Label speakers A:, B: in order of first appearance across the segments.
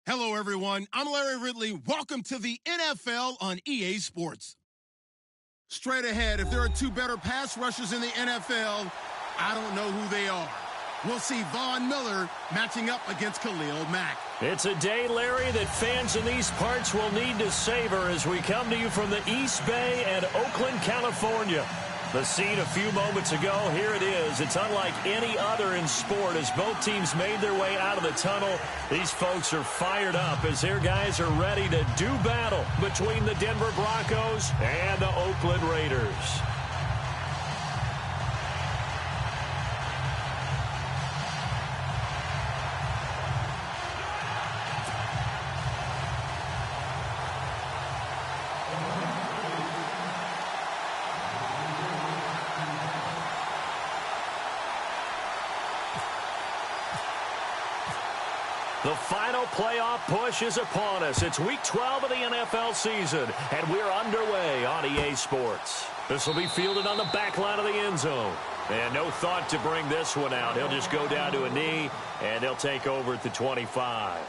A: Hello, everyone. I'm Larry Ridley. Welcome to the NFL on EA Sports. Straight ahead, if there are two better pass rushers in the NFL, I don't know who they are. We'll see Von Miller matching up against Khalil Mack.
B: It's a day, Larry, that fans in these parts will need to savor as we come to you from the East Bay and Oakland, California. The scene a few moments ago, here it is. It's unlike any other in sport as both teams made their way out of the tunnel. These folks are fired up as their guys are ready to do battle between the Denver Broncos and the Oakland Raiders. The final playoff push is upon us. It's Week 12 of the NFL season, and we're underway on EA Sports. This will be fielded on the back line of the end zone. And no thought to bring this one out. He'll just go down to a knee, and he'll take over at the 25.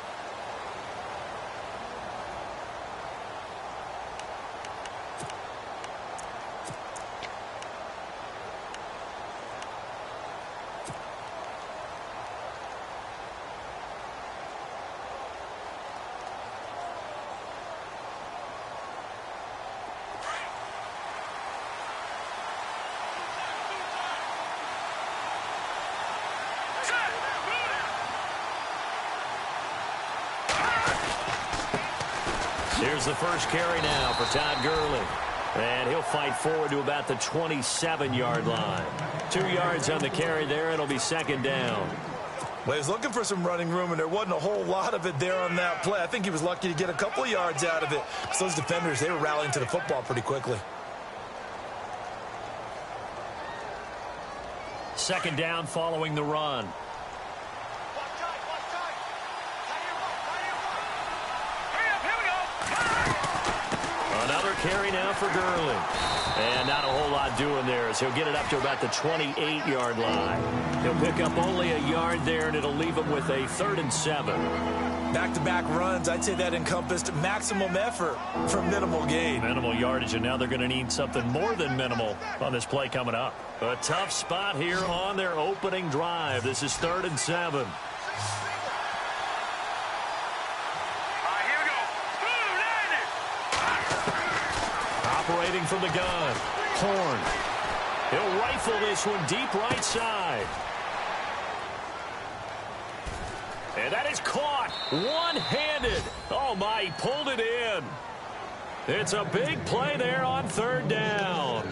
B: Here's the first carry now for Todd Gurley. And he'll fight forward to about the 27-yard line. 2 yards on the carry there. It'll be second down.
C: Well, he's looking for some running room, and there wasn't a whole lot of it there on that play. I think he was lucky to get a couple of yards out of it. Because those defenders, they were rallying to the football pretty quickly.
B: Second down following the run. Another carry now for Gurley. And not a whole lot doing there as he'll get it up to about the 28-yard line. He'll pick up only a yard there, and it'll leave him with a 3rd and 7.
C: Back-to-back runs, I'd say that encompassed maximum effort for minimal gain.
B: Minimal yardage, and now they're going to need something more than minimal on this play coming up. A tough spot here on their opening drive. This is 3rd and 7. Operating from the gun, Horn. He'll rifle this one deep right side. And that is caught one-handed. Oh, my, he pulled it in. It's a big play there on 3rd down.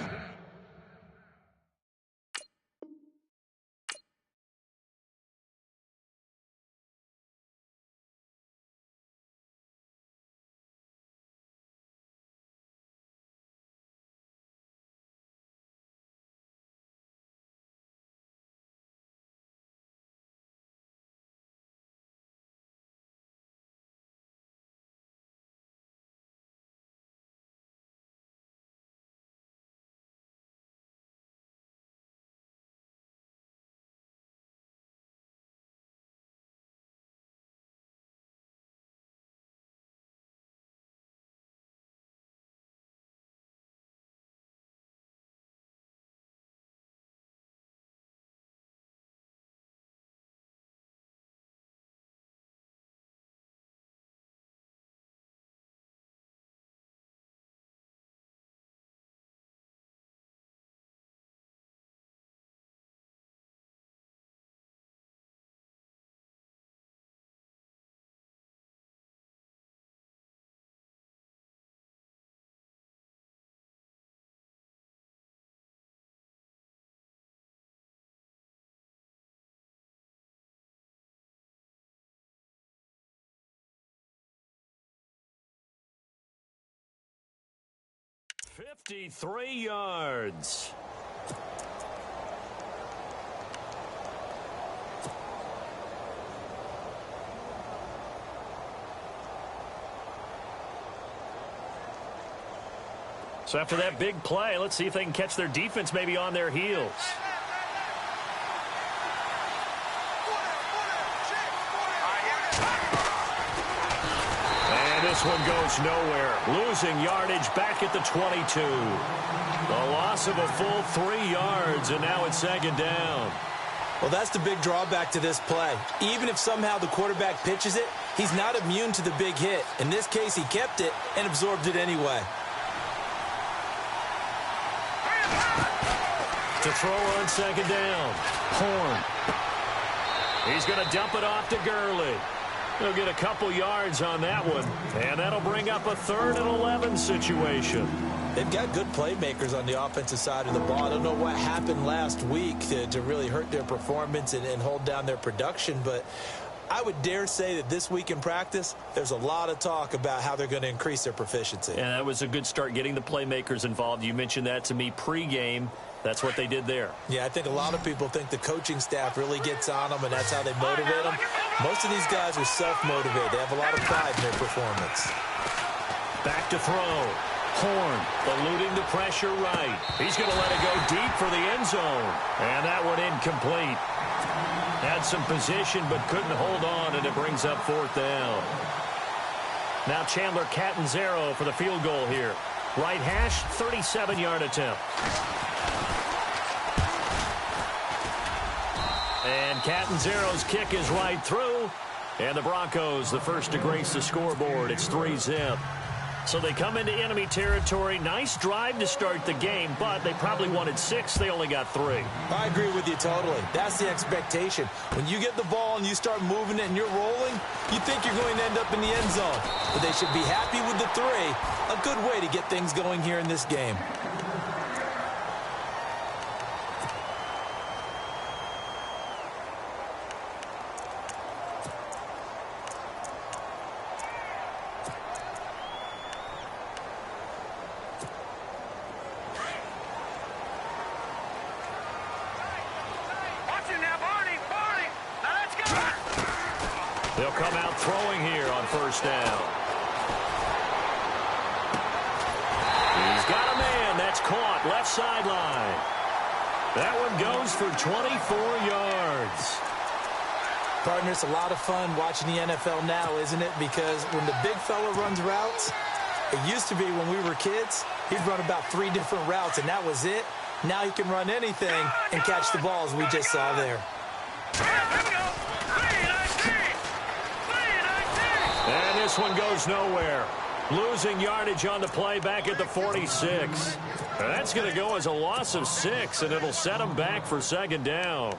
B: $53 yards. So after that big play, let's see if they can catch their defense maybe on their heels. this one goes nowhere. Losing yardage back at the 22. A loss of a full 3 yards, and now it's second down.
C: Well, that's the big drawback to this play. Even if somehow the quarterback pitches it, he's not immune to the big hit. In this case, he kept it and absorbed it anyway.
B: To throw on second down. Horn. He's going to dump it off to Gurley. He'll get a couple yards on that one, and that'll bring up a 3rd and 11 situation.
C: They've got good playmakers on the offensive side of the ball. I don't know what happened last week to really hurt their performance and hold down their production, but I would dare say that this week in practice, there's a lot of talk about how they're going to increase their proficiency.
B: And that was a good start, getting the playmakers involved. You mentioned that to me pregame. That's what they did there.
C: Yeah, I think a lot of people think the coaching staff really gets on them, and that's how they motivate them. Most of these guys are self-motivated. They have a lot of pride in their performance.
B: Back to throw. Horn eluding the pressure right. He's going to let it go deep for the end zone. And that one incomplete. Had some position but couldn't hold on, and it brings up 4th down. Now Chandler Catanzaro for the field goal here. Right hash, 37-yard attempt. And Catanzaro's kick is right through. And the Broncos, the first to grace the scoreboard. It's 3-zip. So they come into enemy territory. Nice drive to start the game, but they probably wanted 6. They only got 3.
C: I agree with you totally. That's the expectation. When you get the ball and you start moving it and you're rolling, you think you're going to end up in the end zone. But they should be happy with the 3. A good way to get things going here in this game.
B: They'll come out throwing here on first down. He's got a man. That's caught. Left sideline. That one goes for 24 yards.
C: Partner, it's a lot of fun watching the NFL now, isn't it? Because when the big fella runs routes, it used to be when we were kids, he'd run about 3 different routes, and that was it. Now he can run anything and catch the balls we just saw there.
B: And this one goes nowhere. Losing yardage on the play back at the 46. And that's going to go as a loss of 6, and it'll set them back for second down.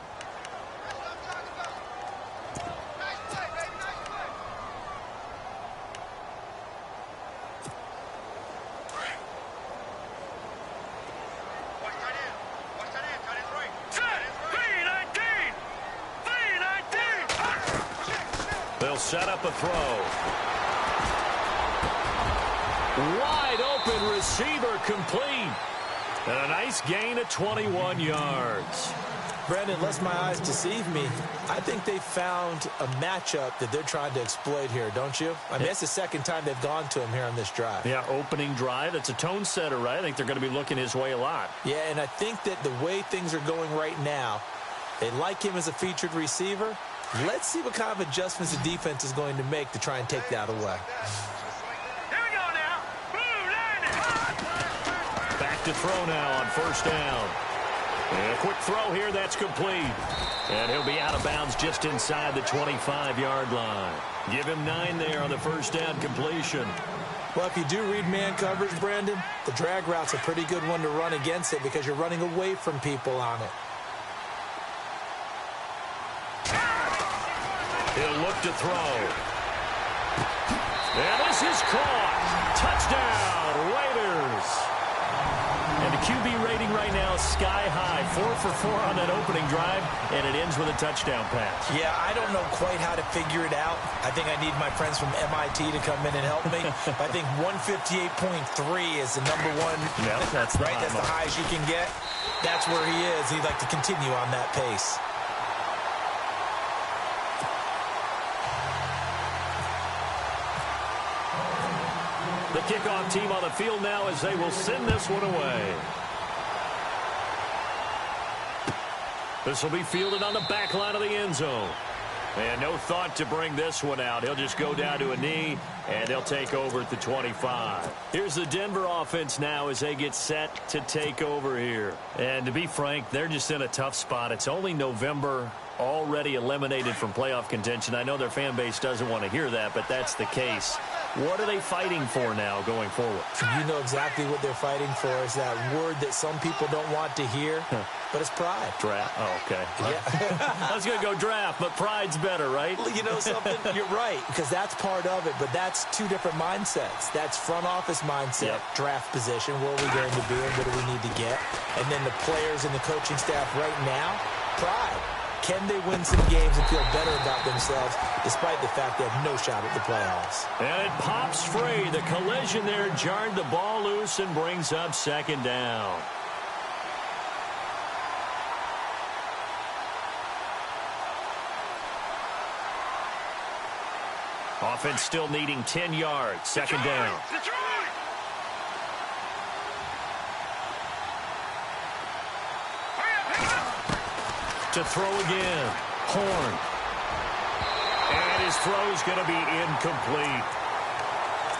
B: They'll set up a throw. Wide open receiver complete. And a nice gain of 21 yards.
C: Brandon, lest my eyes deceive me, I think they found a matchup that they're trying to exploit here, don't you? I mean, it's the second time they've gone to him here on this drive.
B: Yeah, opening drive. It's a tone setter, right? I think they're going to be looking his way a lot.
C: Yeah, and I think that the way things are going right now, they like him as a featured receiver. Let's see what kind of adjustments the defense is going to make to try and take that away.
D: Here we go now.
B: Back to throw now on first down. And a quick throw here, that's complete. And he'll be out of bounds just inside the 25-yard line. Give him 9 there on the first down completion.
C: Well, if you do read man coverage, Brandon, the drag route's a pretty good one to run against it because you're running away from people on it.
B: He'll look to throw. And this is caught. Touchdown, Raiders. And the QB rating right now is sky high. 4 for 4 on that opening drive, and it ends with a touchdown pass.
C: Yeah, I don't know quite how to figure it out. I think I need my friends from MIT to come in and help me. I think 158.3 is the number one.
B: Yeah, that's the
C: right. That's the highest you can get. That's where he is. He'd like to continue on that pace.
B: The kickoff team on the field now as they will send this one away. This will be fielded on the back line of the end zone. And no thought to bring this one out. He'll just go down to a knee, and they'll take over at the 25. Here's the Denver offense now as they get set to take over here. And to be frank, they're just in a tough spot. It's only November, already eliminated from playoff contention. I know their fan base doesn't want to hear that, but that's the case. What are they fighting for now going forward?
C: You know exactly what they're fighting for. Is that word that some people don't want to hear, but it's pride.
B: Draft. Oh, okay.
C: Yeah.
B: I was going to go draft, but pride's better, right?
C: You know something? You're right, because that's part of it, but that's two different mindsets. That's front office mindset, draft position, where are we going to be and what do we need to get? And then the players and the coaching staff right now, pride. Can they win some games and feel better about themselves despite the fact they have no shot at the playoffs?
B: And it pops free. The collision there jarred the ball loose and brings up second down. Offense still needing 10 yards. Second down. To throw again. Horn. And his throw's going to be incomplete.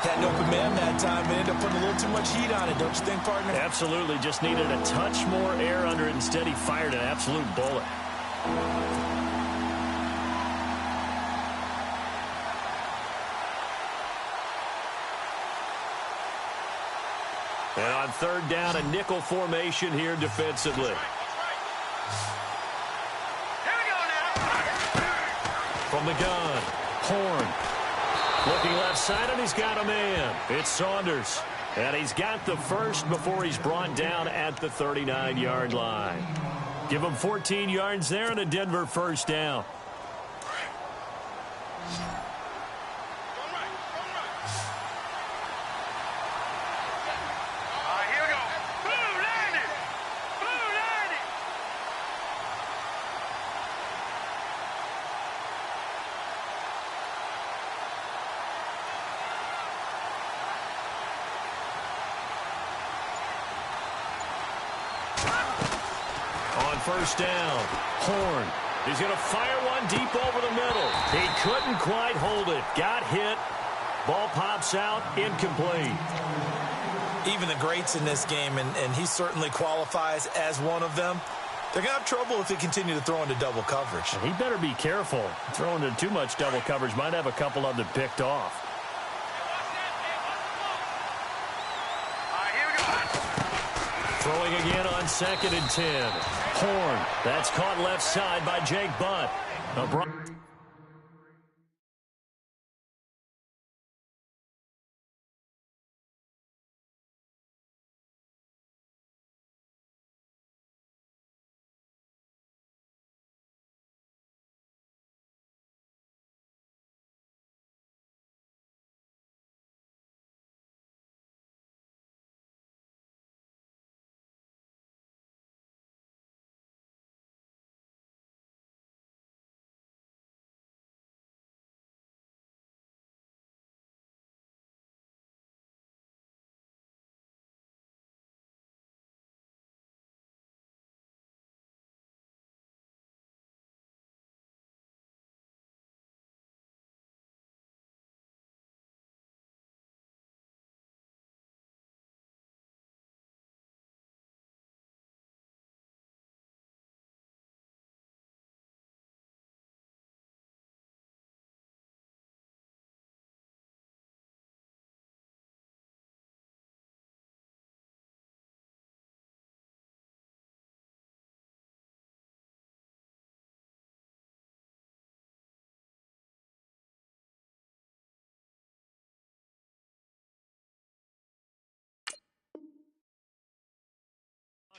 C: Had an open man that time and ended up putting a little too much heat on it, don't you think, partner?
B: Absolutely. Just needed a touch more air under it. Instead, he fired an absolute bullet. And on third down, a nickel formation here defensively. From the gun, Horn. Looking left side, and he's got a man. It's Saunders. And he's got the first before he's brought down at the 39-yard line. Give him 14 yards there and a Denver first down. First down. Horn. He's going to fire one deep over the middle. He couldn't quite hold it. Got hit. Ball pops out. Incomplete.
C: Even the greats in this game, and he certainly qualifies as one of them, they're going to have trouble if they continue to throw into double coverage.
B: He better be careful. Throwing into too much double coverage might have a couple of them picked off. Throwing again on 2nd and 10. Horn. That's caught left side by Jake Butt.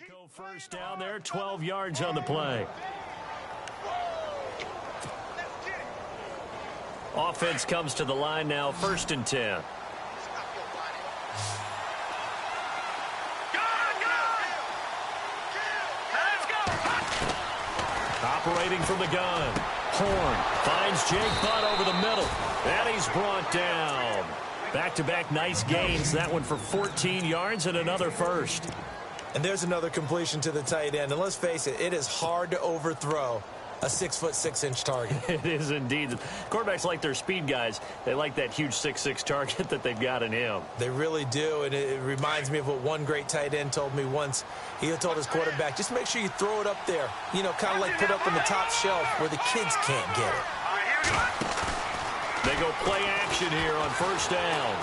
B: Go first down there, 12 yards on the play. Offense comes to the line now, 1st and 10. Operating from the gun. Horn finds Jake Butt over the middle. And he's brought down. Back-to-back nice gains. That one for 14 yards and another first.
C: And there's another completion to the tight end. And let's face it, it is hard to overthrow a 6'6" target.
B: It is indeed. Quarterbacks like their speed guys. They like that huge 6'6" target that they've got in him.
C: They really do, and it reminds me of what one great tight end told me once. He told his quarterback, just make sure you throw it up there, you know, kind of like put it up on the top shelf where the kids can't get it.
B: They go play action here on first down.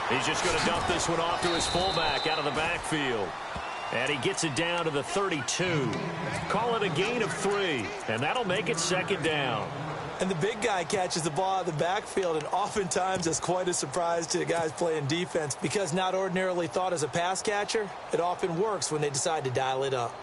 B: He's just going to dump this one off to his fullback out of the backfield. And he gets it down to the 32. Call it a gain of 3, and that'll make it second down.
C: And the big guy catches the ball out of the backfield, and oftentimes it's quite a surprise to the guys playing defense because not ordinarily thought as a pass catcher, it often works when they decide to dial it up.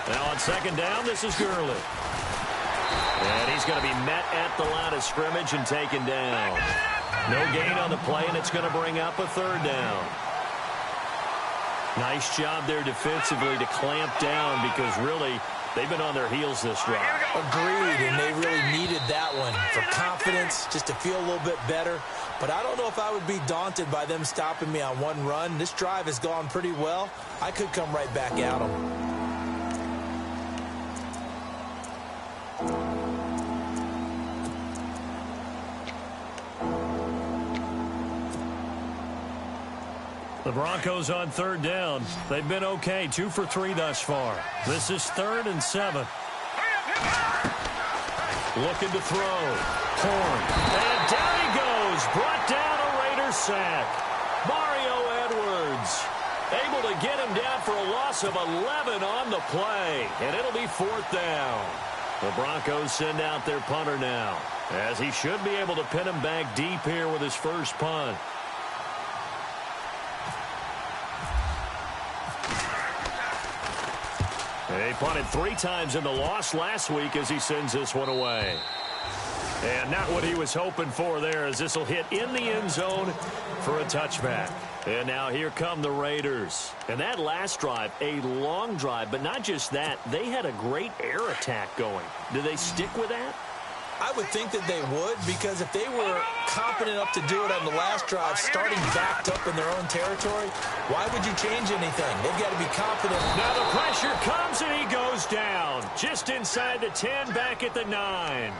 B: Now on second down, this is Gurley. And he's going to be met at the line of scrimmage and taken down. No gain on the play, and it's going to bring up a third down. Nice job there defensively to clamp down because really they've been on their heels this drive.
C: Agreed, and they really needed that one for confidence, just to feel a little bit better. But I don't know if I would be daunted by them stopping me on one run. This drive has gone pretty well. I could come right back at them.
B: The Broncos on third down. They've been okay, 2 for 3 thus far. This is 3rd and 7. Looking to throw. Horn. And down he goes. Brought down a Raiders sack. Mario Edwards able to get him down for a loss of 11 on the play. And it'll be 4th down. The Broncos send out their punter now, as he should be able to pin him back deep here with his first punt. He punted 3 times in the loss last week as he sends this one away. And not what he was hoping for there, as this will hit in the end zone for a touchback. And now here come the Raiders. And that last drive, a long drive, but not just that. They had a great air attack going. Do they stick with that?
C: I would think that they would, because if they were competent enough to do it on the last drive, starting backed up in their own territory, why would you change anything? They've got to be confident.
B: Now the pressure comes and he goes down. Just inside the 10, back at the 9.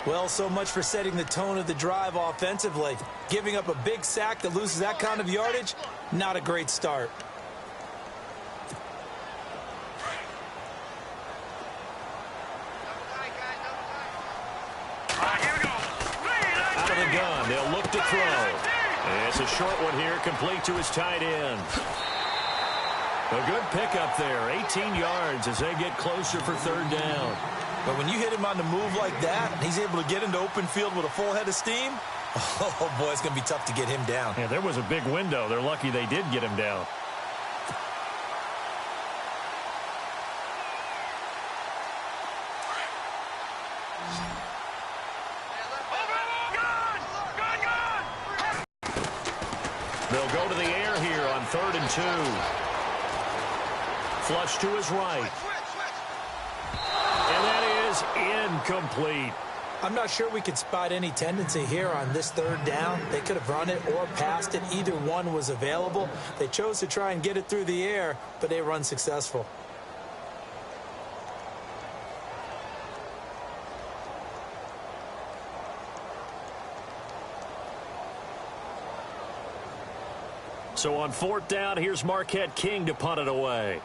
C: Well, so much for setting the tone of the drive offensively. Giving up a big sack that loses that kind of yardage, not a great start.
B: Out of the gun, they'll look to throw. And it's a short one here, complete to his tight end. A good pickup there, 18 yards as they get closer for 3rd down.
C: But when you hit him on the move like that, and he's able to get into open field with a full head of steam, oh boy, it's going to be tough to get him down.
B: Yeah, there was a big window. They're lucky they did get him down. They'll go to the air here on 3rd and 2. Flush to his right. And that is incomplete.
C: I'm not sure we could spot any tendency here on this 3rd down. They could have run it or passed it. Either one was available. They chose to try and get it through the air, but they were unsuccessful.
B: So on 4th down, here's Marquette King to punt it away.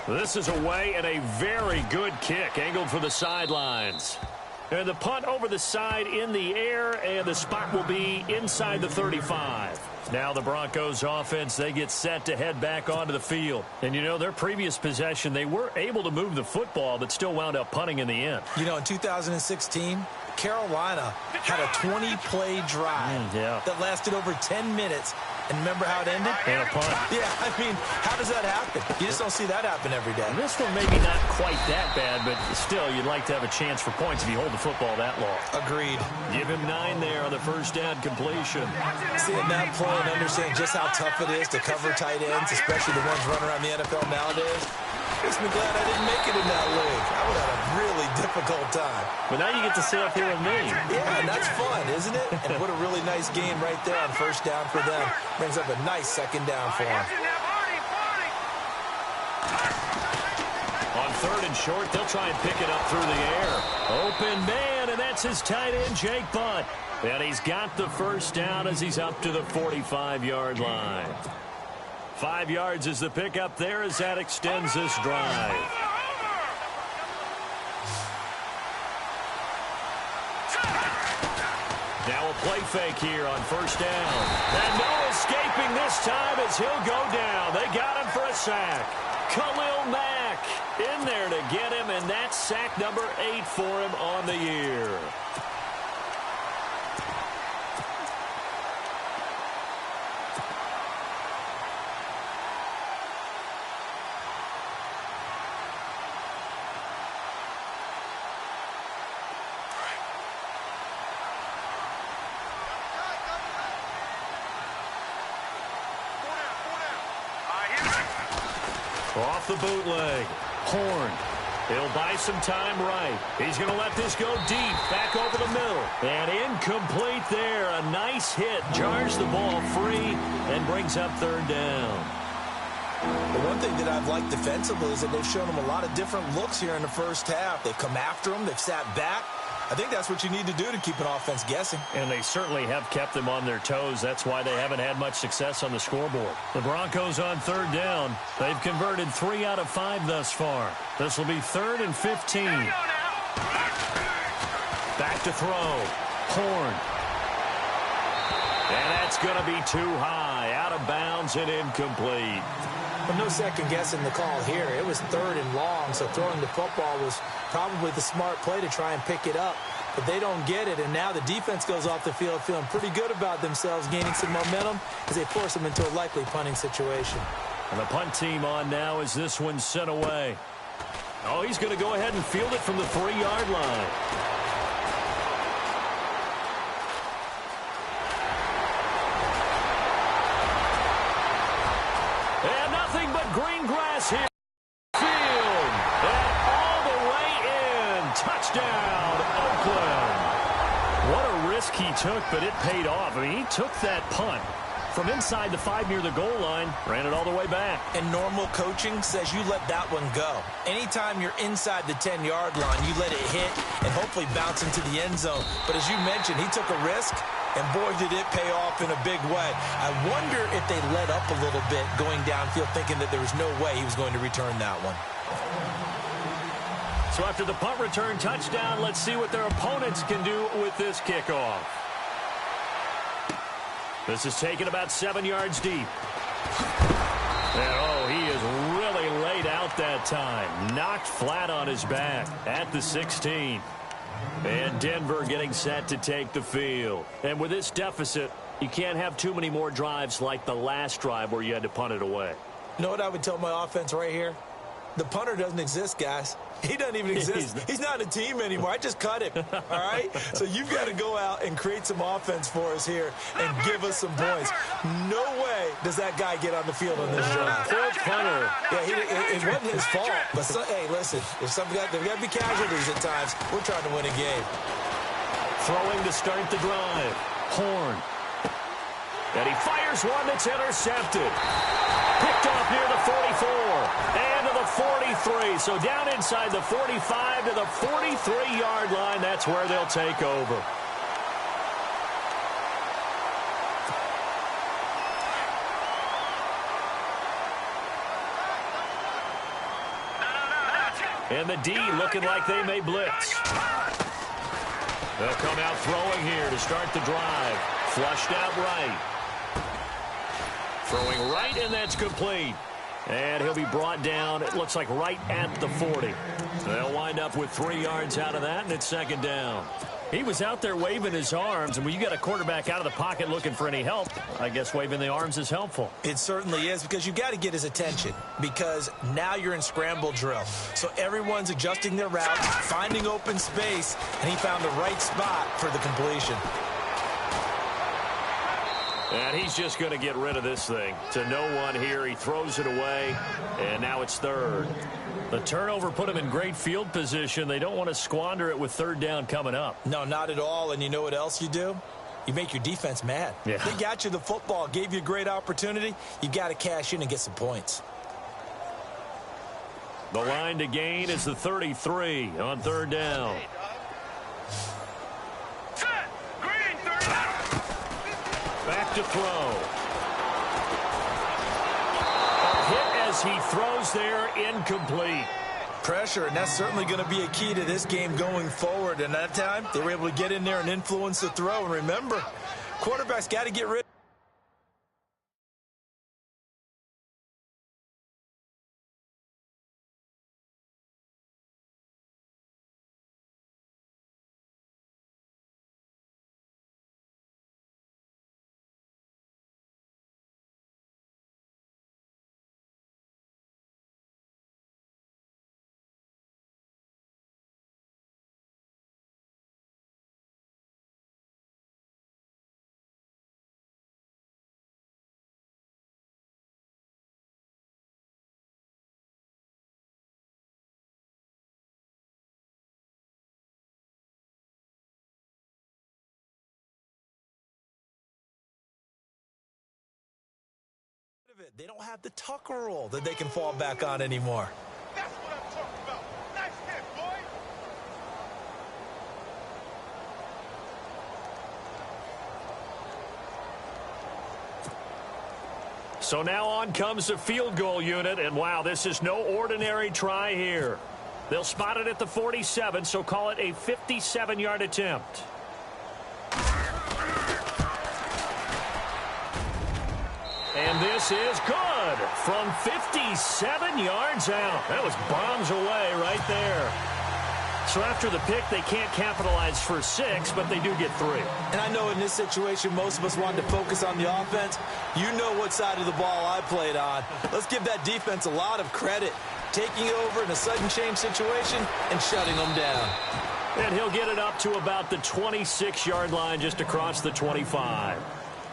B: This is away, and a very good kick angled for the sidelines. And the punt over the side in the air, and the spot will be inside the 35. Now the Broncos offense, they get set to head back onto the field. And, you know, their previous possession, they were able to move the football, but still wound up punting in the end.
C: You know, in 2016, Carolina had a 20-play drive that lasted over 10 minutes, And remember how it ended?
B: And a punt.
C: Yeah, I mean, how does that happen? You just don't see that happen every day.
B: And this one maybe not quite that bad, but still, you'd like to have a chance for points if you hold the football that long.
C: Agreed.
B: Give him 9 there on the first down completion.
C: Seeing that play and understand just how tough it is to cover tight ends, especially the ones running around the NFL nowadays, makes me glad I didn't make it in that league. I would have had a really difficult time.
B: But now you get to sit up here with me.
C: Yeah, and that's fun, isn't it? And what a really nice game right there on first down for them. Brings up a nice second down for them.
B: On third and short, they'll try and pick it up through the air. Open man, and that's his tight end, Jake Butt. And he's got the first down as he's up to the 45-yard line. 5 yards is the pickup there as that extends this drive. Now a play fake here on first down. And no escaping this time as he'll go down. They got him for a sack. Khalil Mack in there to get him, and that's sack number 8 for him on the year. Off the bootleg. Horn. He'll buy some time right. He's going to let this go deep. Back over the middle. And incomplete there. A nice hit. Jars the ball free and brings up third down.
C: The one thing that I've liked defensively is that they've shown him a lot of different looks here in the first half. They've come after him. They've sat back. I think that's what you need to do to keep an offense guessing.
B: And they certainly have kept them on their toes. That's why they haven't had much success on the scoreboard. The Broncos on third down. They've converted 3 out of 5 thus far. This will be 3rd and 15. Back to throw. Horn. And that's going to be too high. Out of bounds and incomplete.
C: But no second guessing the call here. It was 3rd and long, so throwing the football was probably the smart play to try and pick it up. But they don't get it, and now the defense goes off the field feeling pretty good about themselves, gaining some momentum as they force them into a likely punting situation.
B: And the punt team on now as this one's sent away. Oh, he's going to go ahead and field it from the 3-yard line. And nothing but green grass here. Field. And all the way in. Touchdown, Oakland. What a risk he took, but it paid off. I mean, he took that punt from inside the 5 near the goal line, ran it all the way back.
C: And normal coaching says you let that one go. Anytime you're inside the 10-yard line, you let it hit and hopefully bounce into the end zone. But as you mentioned, he took a risk, and boy, did it pay off in a big way. I wonder if they let up a little bit going downfield, thinking that there was no way he was going to return that one.
B: So after the punt return touchdown, let's see what their opponents can do with this kickoff. This is taken about 7 yards deep. And, oh, he is really laid out that time. Knocked flat on his back at the 16. And Denver getting set to take the field. And with this deficit, you can't have too many more drives like the last drive where you had to punt it away.
C: You know what I would tell my offense right here? The punter doesn't exist, guys. He doesn't even exist. He's not a team anymore. I just cut him, all right? So you've got to go out and create some offense for us here and give us some points. No way does that guy get on the field on this drive.
B: Poor punter.
C: Yeah, it wasn't his fault. But, hey, listen, if there's got to be casualties at times. We're trying to win a game.
B: Throwing to start the drive. Horn. And he fires one that's intercepted. Picked off near the 44 and to the 43. So down inside the 45 to the 43-yard line. That's where they'll take over. And the D looking like they may blitz. They'll come out throwing here to start the drive. Flushed out right. Throwing right, and that's complete. And he'll be brought down, it looks like right at the 40. They'll wind up with 3 yards out of that, and it's second down. He was out there waving his arms, and when you got a quarterback out of the pocket looking for any help, I guess waving the arms is helpful.
C: It certainly is, because you got to get his attention, because now you're in scramble drill. So everyone's adjusting their route, finding open space, and he found the right spot for the completion.
B: And he's just going to get rid of this thing. To no one here. He throws it away, and now it's third. The turnover put him in great field position. They don't want to squander it with third down coming up.
C: No, not at all. And you know what else you do? You make your defense mad.
B: Yeah.
C: They got you the football, gave you a great opportunity. You got to cash in and get some points.
B: The line to gain is the 33 on third down. Back to throw. A hit as he throws there, incomplete.
C: Pressure, and that's certainly going to be a key to this game going forward. And that time, they were able to get in there and influence the throw. And remember, quarterbacks got to get rid of it. They don't have the Tucker rule that they can fall back on anymore.
D: That's what I'm talking about. Nice hit, boy.
B: So now on comes the field goal unit, and wow, this is no ordinary try here. They'll spot it at the 47, so call it a 57-yard attempt. And this is good from 57 yards out. That was bombs away right there. So after the pick, they can't capitalize for 6, but they do get 3.
C: And I know in this situation, most of us wanted to focus on the offense. You know what side of the ball I played on. Let's give that defense a lot of credit, taking it over in a sudden change situation and shutting them down.
B: And he'll get it up to about the 26-yard line, just across the 25.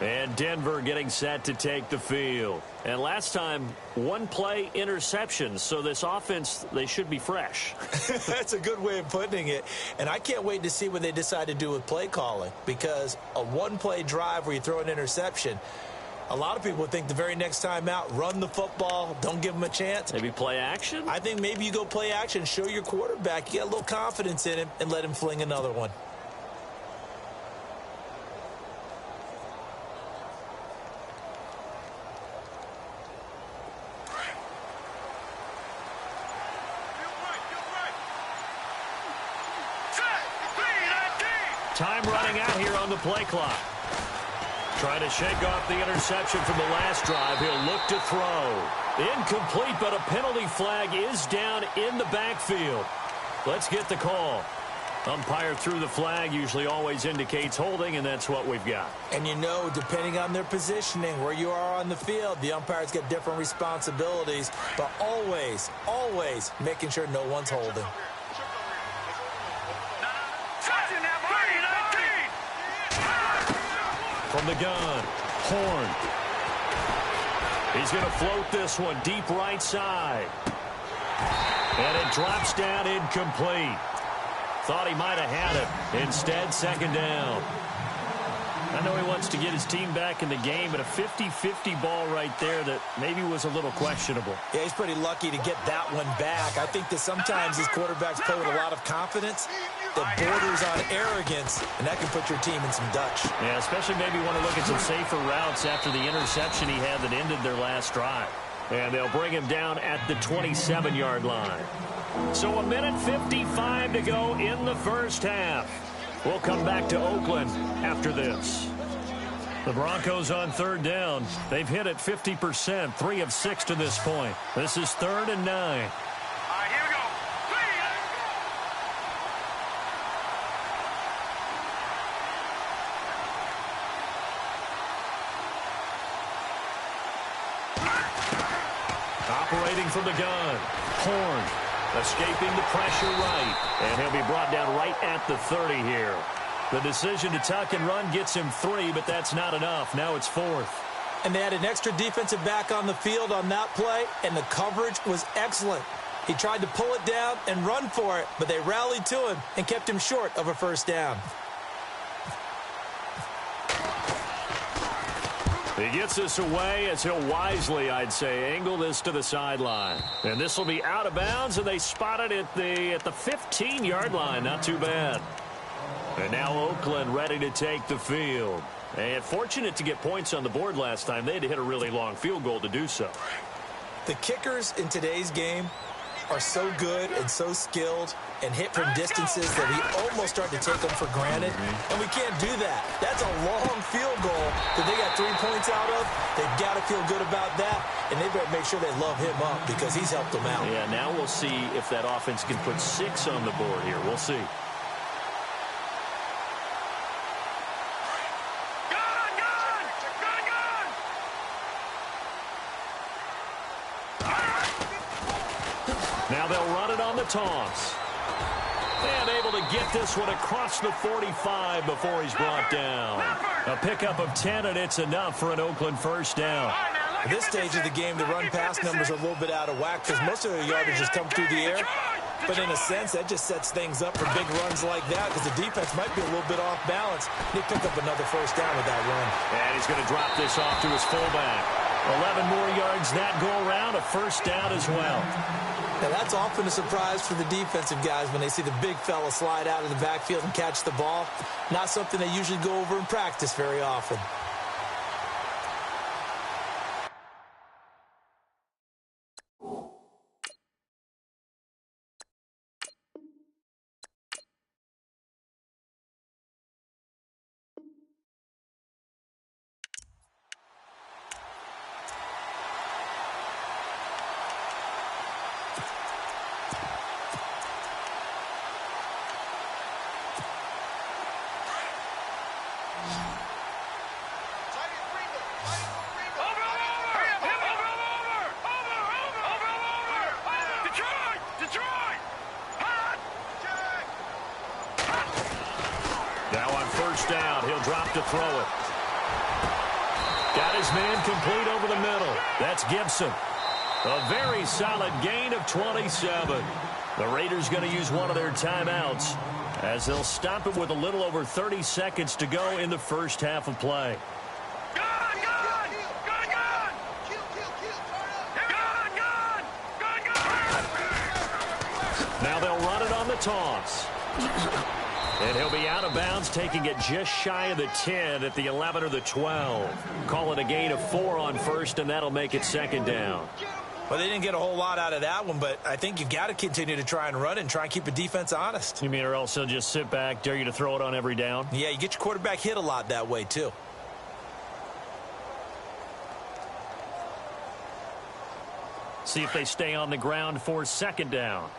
B: And Denver getting set to take the field. And last time, one play interception. So this offense, they should be fresh.
C: That's a good way of putting it. And I can't wait to see what they decide to do with play calling. Because a one-play drive where you throw an interception, a lot of people would think the very next time out, run the football, don't give them a chance.
B: Maybe play action?
C: I think maybe you go play action, show your quarterback, you got a little confidence in him, and let him fling another one.
B: Time running out here on the play clock. Trying to shake off the interception from the last drive. He'll look to throw. Incomplete, but a penalty flag is down in the backfield. Let's get the call. Umpire threw the flag, usually always indicates holding, and that's what we've got.
C: And you know, depending on their positioning, where you are on the field, the umpires get different responsibilities, but always, always making sure no one's holding.
B: From the gun, Horn. He's going to float this one deep right side. And it drops down incomplete. Thought he might have had it. Instead, second down. I know he wants to get his team back in the game, but a 50-50 ball right there that maybe was a little questionable.
C: Yeah, he's pretty lucky to get that one back. I think that sometimes these quarterbacks play with a lot of confidence that borders on arrogance, and that can put your team in some Dutch.
B: Yeah, especially maybe want to look at some safer routes after the interception he had that ended their last drive. And they'll bring him down at the 27-yard line. So a minute 55 to go in the first half. We'll come back to Oakland after this. The Broncos on third down. They've hit it 50%, 3 of 6 to this point. This is 3rd and 9.
D: All right, here we go.
B: Operating from the gun. Horn escaping the pressure right. And he'll be brought down right at the 30 here. The decision to tuck and run gets him 3, but that's not enough. Now it's 4th.
C: And they had an extra defensive back on the field on that play, and the coverage was excellent. He tried to pull it down and run for it, but they rallied to him and kept him short of a first down.
B: He gets this away as he'll wisely, I'd say, angle this to the sideline. And this will be out of bounds, and they spot it at the 15-yard line. Not too bad. And now Oakland ready to take the field. And fortunate to get points on the board last time. They had to hit a really long field goal to do so.
C: The kickers in today's game are so good and so skilled and hit from distances that we almost start to take them for granted. And we can't do that. That's a long field goal that they got 3 points out of. They've got to feel good about that, and they better make sure they love him up because he's helped them out.
B: Yeah, now we'll see if that offense can put 6 on the board here. We'll see. Now they'll run it on the toss. And able to get this one across the 45 before he's brought down. A pickup of 10, and it's enough for an Oakland first down.
C: At this stage of the game, the run-pass numbers are a little bit out of whack because most of the yardage just come through the air. But in a sense, that just sets things up for big runs like that because the defense might be a little bit off balance. They pick up another first down with that run.
B: And he's going to drop this off to his fullback. 11 more yards that go around, a first down as well.
C: Now, that's often a surprise for the defensive guys when they see the big fella slide out of the backfield and catch the ball. Not something they usually go over in practice very often.
B: Now on first down, he'll drop to throw it. Got his man complete over the middle. That's Gibson. A very solid gain of 27. The Raiders going to use one of their timeouts as they'll stop it with a little over 30 seconds to go in the first half of play. Now they'll run it on the toss. And he'll be out of bounds, taking it just shy of the 10 at the 11 or the 12. Call it a gain of 4 on first, and that'll make it second down.
C: Well, they didn't get a whole lot out of that one, but I think you've got to continue to try and run and try and keep the defense honest.
B: You mean or else he'll just sit back, dare you to throw it on every down?
C: Yeah, you get your quarterback hit a lot that way, too.
B: See if they stay on the ground for second down.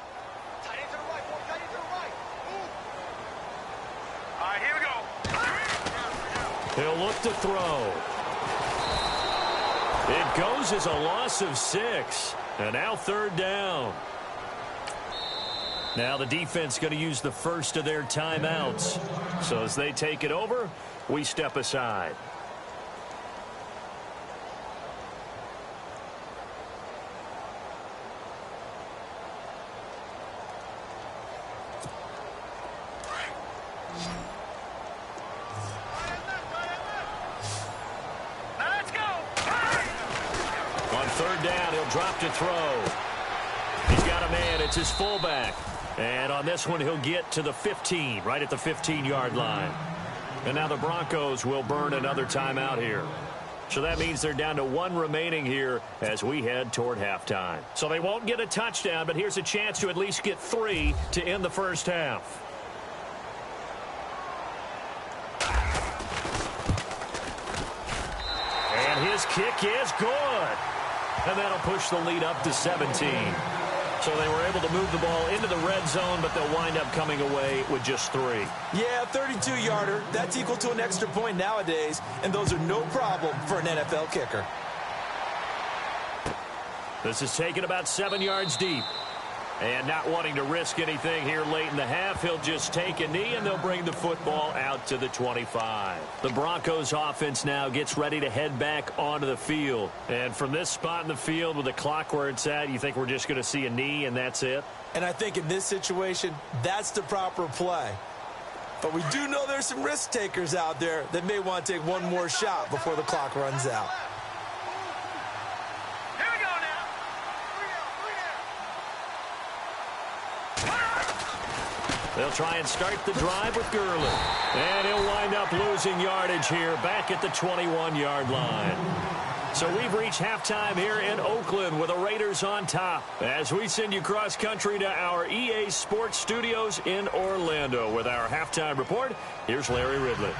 B: He'll look to throw. It goes as a loss of 6. And now third down. Now the defense going to use the first of their timeouts. So as they take it over, we step aside. Drop to throw. He's got a man. It's his fullback. And on this one, he'll get to the 15, right at the 15-yard line. And now the Broncos will burn another timeout here. So that means they're down to 1 remaining here as we head toward halftime. So they won't get a touchdown, but here's a chance to at least get 3 to end the first half. And his kick is good. And that'll push the lead up to 17. So they were able to move the ball into the red zone, but they'll wind up coming away with just 3.
C: Yeah, 32-yarder. That's equal to an extra point nowadays, and those are no problem for an NFL kicker.
B: This is taken about 7 yards deep. And not wanting to risk anything here late in the half, he'll just take a knee, and they'll bring the football out to the 25. The Broncos offense now gets ready to head back onto the field. And from this spot in the field with the clock where it's at, you think we're just going to see a knee and that's it?
C: And I think in this situation, that's the proper play. But we do know there's some risk takers out there that may want to take one more shot before the clock runs out.
D: Here we go now.
B: They'll try and start the drive with Gurley. And he'll wind up losing yardage here back at the 21-yard line. So we've reached halftime here in Oakland with the Raiders on top as we send you cross-country to our EA Sports Studios in Orlando with our halftime report. Here's Larry Ridley.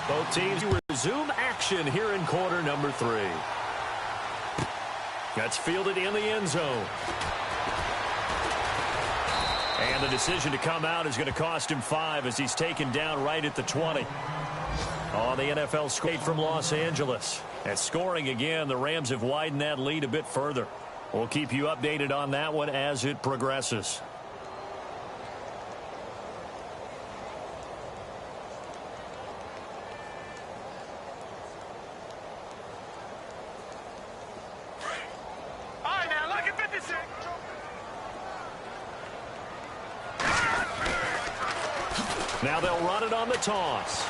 B: Both teams resume action here in quarter number 3. That's fielded in the end zone. And the decision to come out is going to cost him 5 as he's taken down right at the 20. On the NFL score from Los Angeles. And scoring again, the Rams have widened that lead a bit further. We'll keep you updated on that one as it progresses. Now they'll run it on the toss.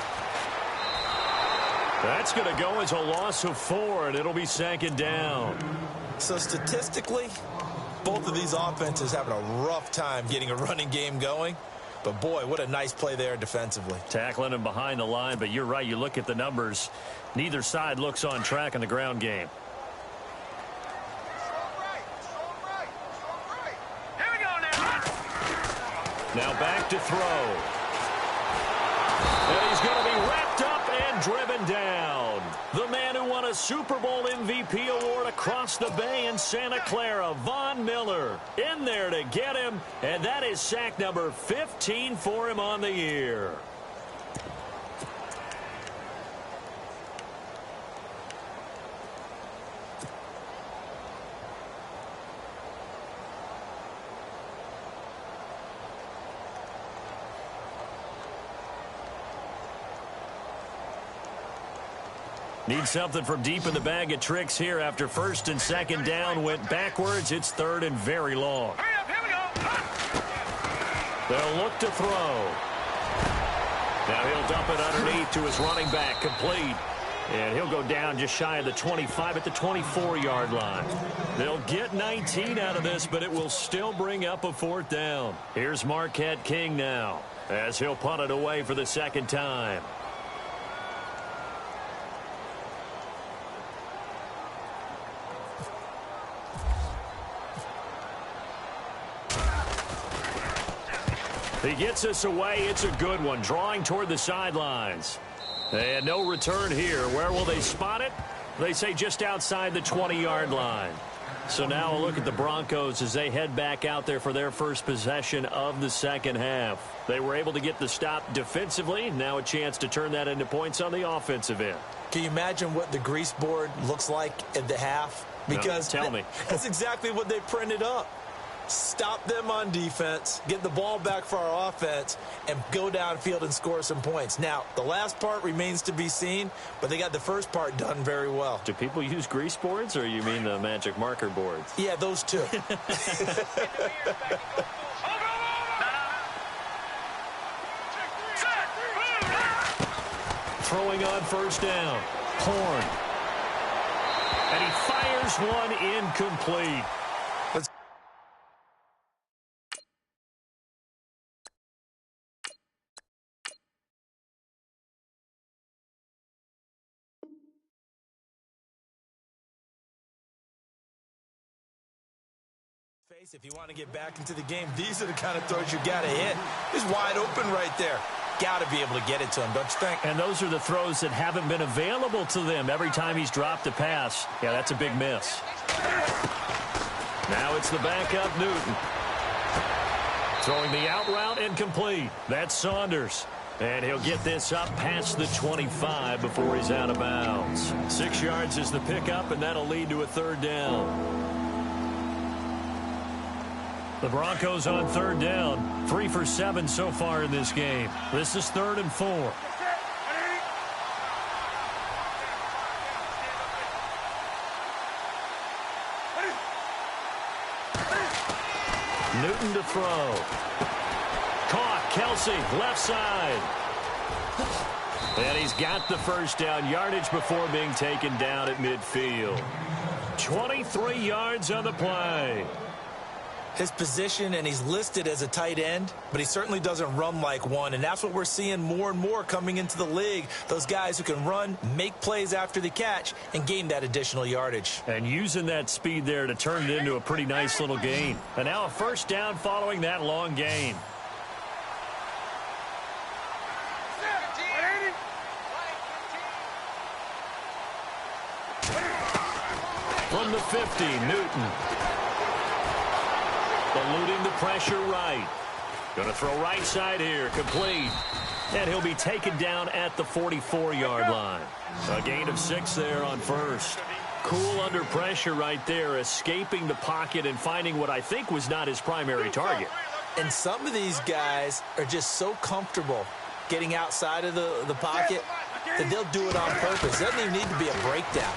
B: That's going to go as a loss of 4, and it'll be second down.
C: So statistically, both of these offenses having a rough time getting a running game going. But, boy, what a nice play there defensively.
B: Tackling him behind the line, but you're right. You look at the numbers. Neither side looks on track in the ground game.
D: Here we go now.
B: Now back to throw. And he's going to be wrapped up and driven down. The man who won a Super Bowl MVP award across the bay in Santa Clara, Von Miller, in there to get him. And that is sack number 15 for him on the year. Need something from deep in the bag of tricks here after first and second down went backwards. It's third and very long.
D: Hurry up, here we go.
B: They'll look to throw. Now he'll dump it underneath to his running back, complete. And he'll go down just shy of the 25 at the 24-yard line. They'll get 19 out of this, but it will still bring up a 4th down. Here's Marquette King now as he'll punt it away for the second time. He gets us away. It's a good one. Drawing toward the sidelines. And no return here. Where will they spot it? They say just outside the 20-yard line. So now a look at the Broncos as they head back out there for their first possession of the second half. They were able to get the stop defensively. Now a chance to turn that into points on the offensive end.
C: Can you imagine what the grease board looks like at the half? Because
B: no, tell me.
C: That's exactly what they printed up. Stop them on defense, get the ball back for our offense, and go downfield and score some points. Now, the last part remains to be seen, but they got the first part done very well.
B: Do people use grease boards, or you mean the magic marker boards?
C: Yeah, those two.
B: Throwing on first down. Horn. And he fires one incomplete.
C: If you want to get back into the game, these are the kind of throws you got to hit. He's wide open right there. Got to be able to get it to him, don't you think?
B: And those are the throws that haven't been available to them every time he's dropped a pass. Yeah, that's a big miss. Now it's the backup Newton. Throwing the out route incomplete. That's Saunders. And he'll get this up past the 25 before he's out of bounds. 6 yards is the pickup, and that'll lead to a third down. The Broncos on third down. 3 for 7 so far in this game. This is 3rd and 4. Newton to throw. Caught. Kelsey, left side. And he's got the first down. Yardage before being taken down at midfield. 23 yards on the play.
C: His position, and he's listed as a tight end, but he certainly doesn't run like one, and that's what we're seeing more and more coming into the league. Those guys who can run, make plays after the catch, and gain that additional yardage.
B: And using that speed there to turn it into a pretty nice little gain. And now a first down following that long gain. From the 50, Newton. Eluding the pressure right. Going to throw right side here. Complete. And he'll be taken down at the 44-yard line. A gain of 6 there on first. Cool under pressure right there, escaping the pocket and finding what I think was not his primary target.
C: And some of these guys are just so comfortable getting outside of the pocket that they'll do it on purpose. It doesn't even need to be a breakdown.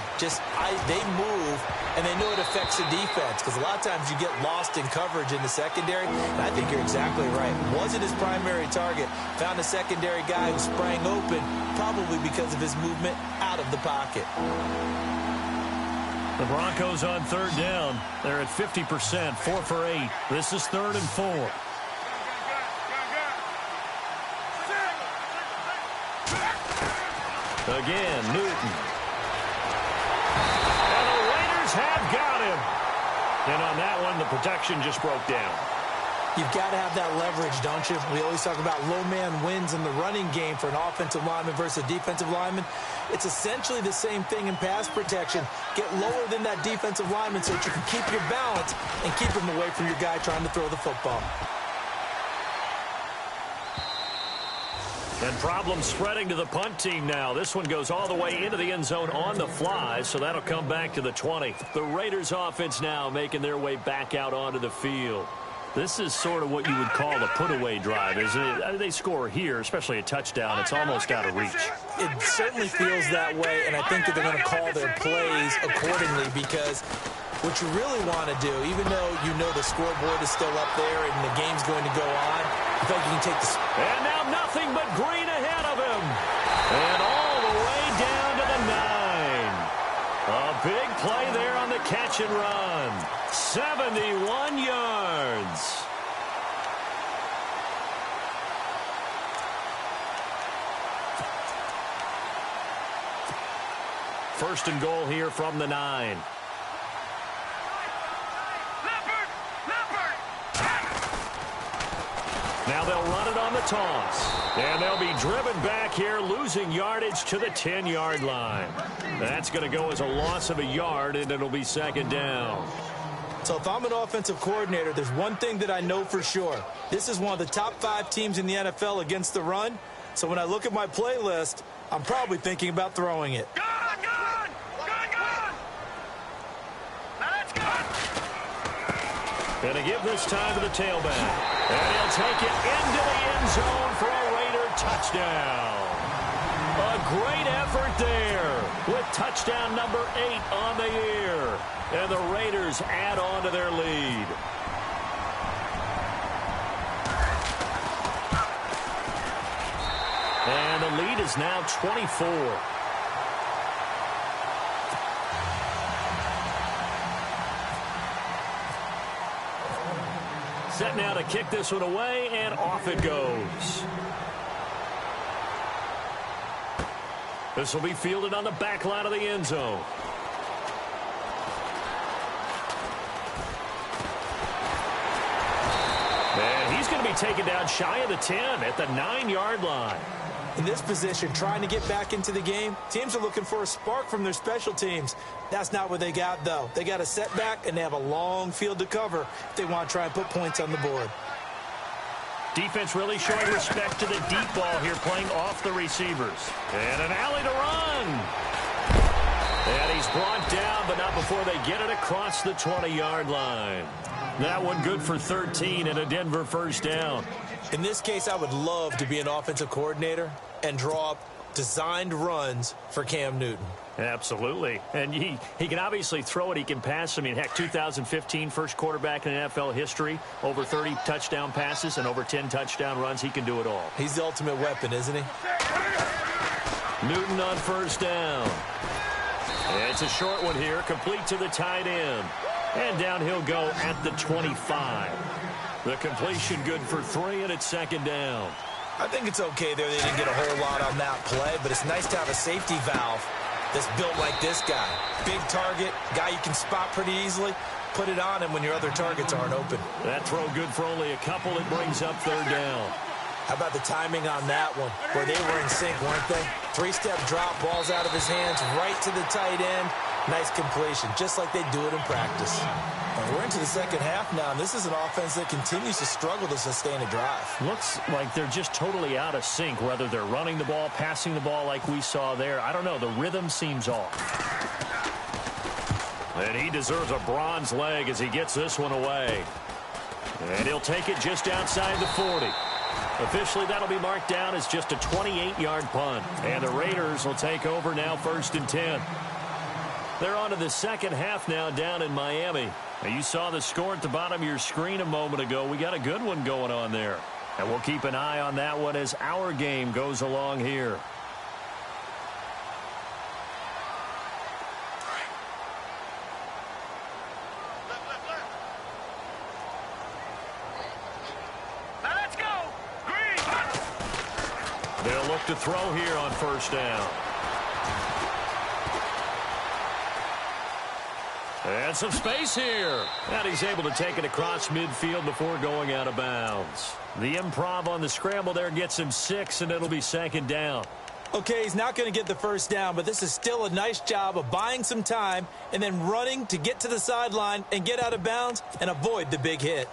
C: They move, and they know it affects the defense, because a lot of times you get lost in coverage in the secondary, and I think you're exactly right. Wasn't his primary target. Found a secondary guy who sprang open, probably because of his movement out of the pocket.
B: The Broncos on third down. They're at 50%, 4 for 8. This is 3rd and 4. Again, Newton. And the Raiders have got him. And on that one, the protection just broke down.
C: You've got to have that leverage, don't you? We always talk about low man wins in the running game for an offensive lineman versus a defensive lineman. It's essentially the same thing in pass protection. Get lower than that defensive lineman so that you can keep your balance and keep him away from your guy trying to throw the football.
B: And problems spreading to the punt team now. This one goes all the way into the end zone on the fly, so that'll come back to the 20. The Raiders offense now making their way back out onto the field. This is sort of what you would call a put-away drive, isn't it? They score here, especially a touchdown. It's almost out of reach.
C: It certainly feels that way, and I think that they're going to call their plays accordingly, because what you really want to do, even though you know the scoreboard is still up there and the game's going to go on, you think you can take the...
B: And now nothing but green ahead of him. And all the way down to the 9. A big play there on the catch and run. 71 yards. First and goal here from the 9. Now they'll run it on the toss. And they'll be driven back here, losing yardage to the 10-yard line. That's going to go as a loss of a yard, and it'll be second down.
C: So if I'm an offensive coordinator, there's one thing that I know for sure. This is one of the top 5 teams in the NFL against the run. So when I look at my playlist, I'm probably thinking about throwing it.
D: Gone! Now that's gone!
B: Going to give this time to the tailback. And he'll take it into the end zone for a Raider touchdown. A great effort there with touchdown number 8 on the year. And the Raiders add on to their lead. And the lead is now 24. Set now to kick this one away, and off it goes. This will be fielded on the back line of the end zone. taken down shy of the 10 at the 9-yard line.
C: In this position, trying to get back into the game, teams are looking for a spark from their special teams. That's not what they got, though. They got a setback, and they have a long field to cover if they want to try and put points on the board.
B: Defense really showing respect to the deep ball here, playing off the receivers. And an alley to run. And he's brought down, but not before they get it across the 20-yard line. That one good for 13 and a Denver first down.
C: In this case, I would love to be an offensive coordinator and draw up designed runs for Cam Newton.
B: Absolutely. And he can obviously throw it. He can pass. I mean, heck, 2015, first quarterback in NFL history, over 30 touchdown passes and over 10 touchdown runs. He can do it all.
C: He's the ultimate weapon, isn't he?
B: Newton on first down. And it's a short one here, complete to the tight end. And down he'll go at the 25. The completion good for 3, and it's second down.
C: I think it's okay there. They didn't get a whole lot on that play, but it's nice to have a safety valve that's built like this guy. Big target, guy you can spot pretty easily. Put it on him when your other targets aren't open.
B: That throw good for only a couple. It brings up third down.
C: How about the timing on that one, where they were in sync, weren't they? 3-step drop, balls out of his hands, right to the tight end. Nice completion, just like they do it in practice. And we're into the second half now, and this is an offense that continues to struggle to sustain a drive.
B: Looks like they're just totally out of sync, whether they're running the ball, passing the ball like we saw there. I don't know. The rhythm seems off. And he deserves a bronze leg as he gets this one away. And he'll take it just outside the 40. Officially, that'll be marked down as just a 28-yard punt. And the Raiders will take over now, 1st and 10. They're on to the second half now down in Miami. Now, you saw the score at the bottom of your screen a moment ago. We got a good one going on there. And we'll keep an eye on that one as our game goes along here.
D: Let's go. Green.
B: They'll look to throw here on first down. And some space here. And he's able to take it across midfield before going out of bounds. The improv on the scramble there gets him 6, and it'll be second down.
C: Okay, he's not going to get the first down, but this is still a nice job of buying some time and then running to get to the sideline and get out of bounds and avoid the big hit.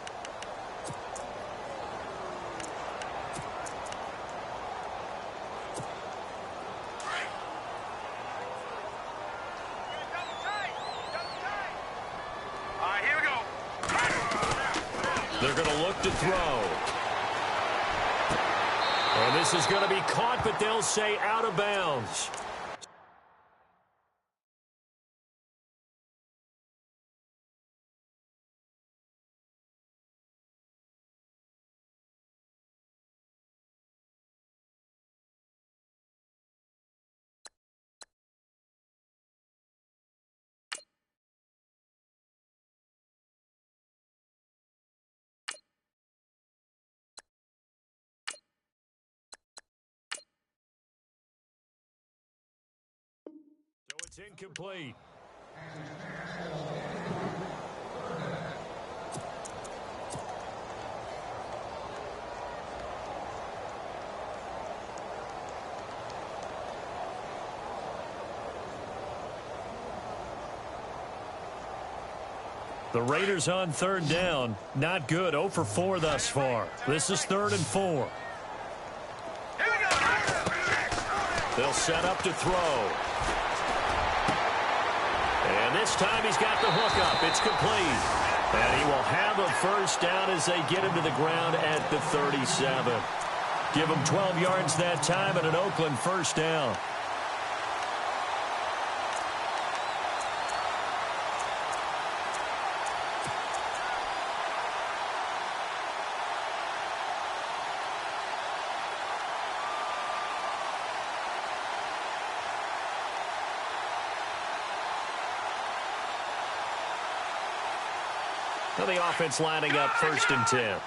B: They're going to look to throw. And this is going to be caught, but they'll say out of bounds. So it's incomplete. The Raiders on third down. Not good. 0 for 4 thus far. This is 3rd and 4. They'll set up to throw. And this time he's got the hook up. It's complete. And he will have a first down as they get him to the ground at the 37. Give him 12 yards that time and an Oakland first down. So the offense lining up 1st and 10.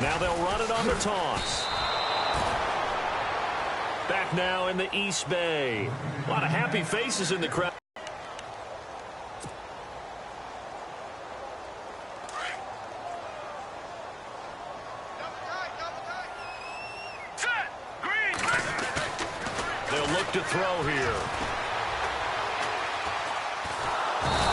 B: Now they'll run it on the toss. Back now in the East Bay. A lot of happy faces in the crowd. look to throw here.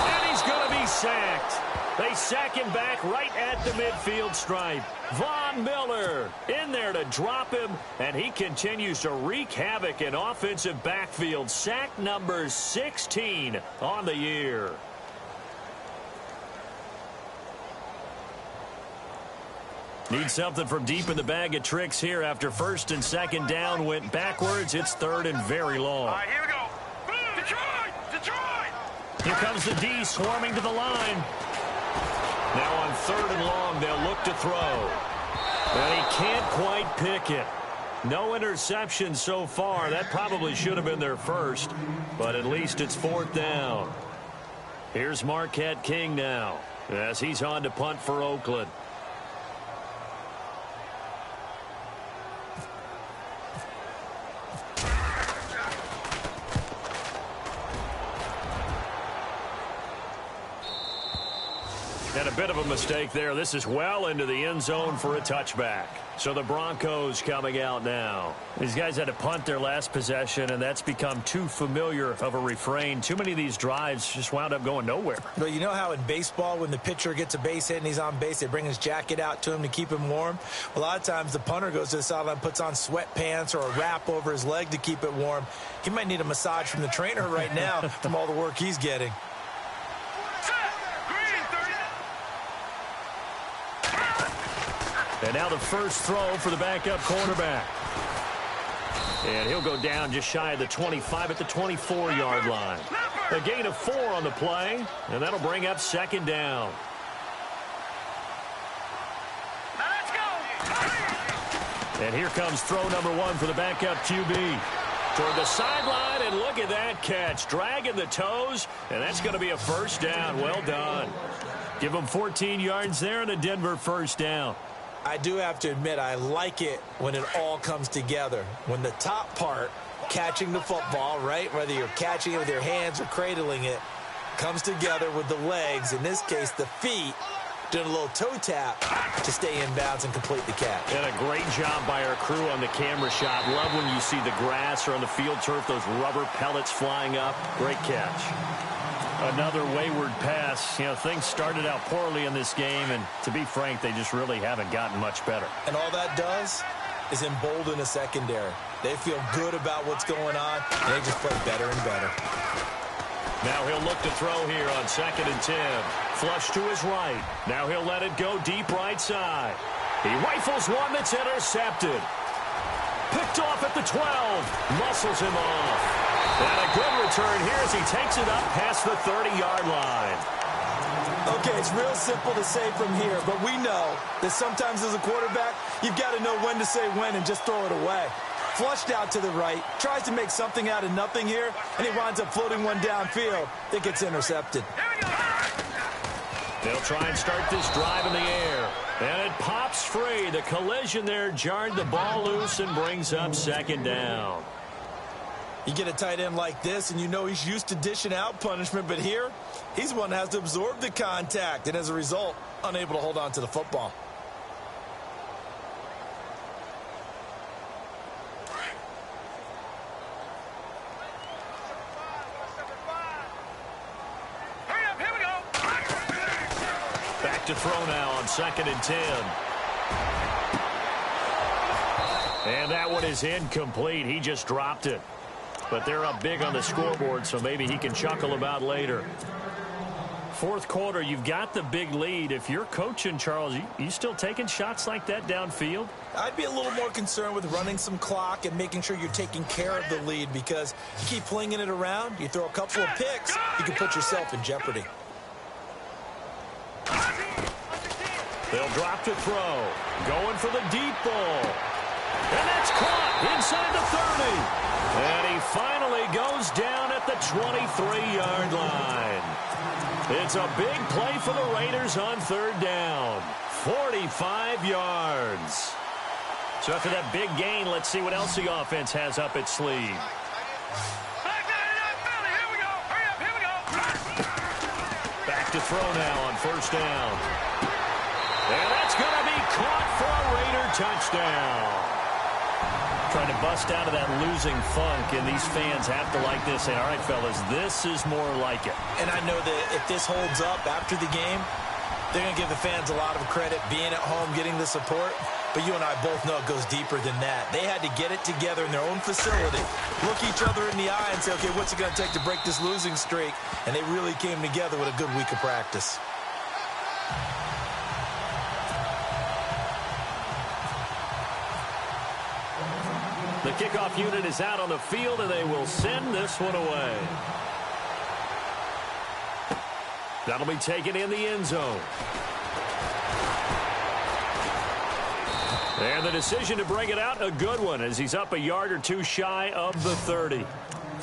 B: And he's going to be sacked. They sack him back right at the midfield stripe. Von Miller in there to drop him, and he continues to wreak havoc in offensive backfield. Sack number 16 on the year. Need something from deep in the bag of tricks here after first and second down went backwards. It's third and very long.
D: All right, here we go. Detroit! Detroit!
B: Here comes the D swarming to the line. Now on third and long, they'll look to throw. And he can't quite pick it. No interception so far. That probably should have been their first, but at least it's fourth down. Here's Marquette King now as he's on to punt for Oakland. And a bit of a mistake there. This is well into the end zone for a touchback. So the Broncos coming out now. These guys had to punt their last possession, and that's become too familiar of a refrain. Too many of these drives just wound up going nowhere.
C: But you know how in baseball, when the pitcher gets a base hit and he's on base, they bring his jacket out to him to keep him warm? A lot of times the punter goes to the sideline, puts on sweatpants or a wrap over his leg to keep it warm. He might need a massage from the trainer right now from all the work he's getting.
B: And now the first throw for the backup quarterback. And he'll go down just shy of the 25 at the 24-yard line. A gain of 4 on the play, and that'll bring up second down.
D: Now let's go.
B: And here comes throw number 1 for the backup QB. Toward the sideline, and look at that catch. Dragging the toes, and that's going to be a first down. Well done. Give them 14 yards there and a Denver first down.
C: I do have to admit, I like it when it all comes together. When the top part, catching the football, right, whether you're catching it with your hands or cradling it, comes together with the legs, in this case the feet, doing a little toe tap to stay in bounds and complete the catch.
B: And a great job by our crew on the camera shot. Love when you see the grass or on the field turf, those rubber pellets flying up. Great catch. Another wayward pass. You know, things started out poorly in this game, and to be frank, they just really haven't gotten much better.
C: And all that does is embolden a secondary. They feel good about what's going on, and they just play better and better.
B: Now he'll look to throw here on 2nd and 10. Flush to his right. Now he'll let it go deep right side. He rifles one that's intercepted. Picked off at the 12. Muscles him off. And a good return here as he takes it up past the 30-yard line.
C: Okay, it's real simple to say from here, but we know that sometimes as a quarterback, you've got to know when to say when and just throw it away. Flushed out to the right, tries to make something out of nothing here, and he winds up floating one downfield that gets intercepted.
B: They'll try and start this drive in the air. And it pops free. The collision there jarred the ball loose and brings up second down.
C: You get a tight end like this, and you know he's used to dishing out punishment, but here, he's the one that has to absorb the contact, and as a result, unable to hold on to the football.
D: Hurry up, here we go.
B: Back to throw now on 2nd and 10. And that one is incomplete. He just dropped it. But they're up big on the scoreboard, so maybe he can chuckle about later. Fourth quarter, you've got the big lead. If you're coaching, Charles, you still taking shots like that downfield?
C: I'd be a little more concerned with running some clock and making sure you're taking care of the lead, because you keep flinging it around, you throw a couple of picks, you can put yourself in jeopardy.
B: They'll drop to throw. Going for the deep ball. And that's caught inside the 30. And he finally goes down at the 23-yard line. It's a big play for the Raiders on third down. 45 yards. So after that big gain, let's see what else the offense has up its sleeve.
D: Here we go. Hurry up, here we go.
B: Back to throw now on first down. And that's going to be caught for a Raider touchdown. Trying to bust out of that losing funk, and these fans have to like this. And all right, fellas, this is more like it.
C: And I know that if this holds up after the game, they're going to give the fans a lot of credit being at home, getting the support. But you and I both know it goes deeper than that. They had to get it together in their own facility, look each other in the eye and say, okay, what's it going to take to break this losing streak? And they really came together with a good week of practice.
B: The kickoff unit is out on the field, and they will send this one away. That'll be taken in the end zone. And the decision to bring it out, a good one, as he's up a yard or two shy of the 30.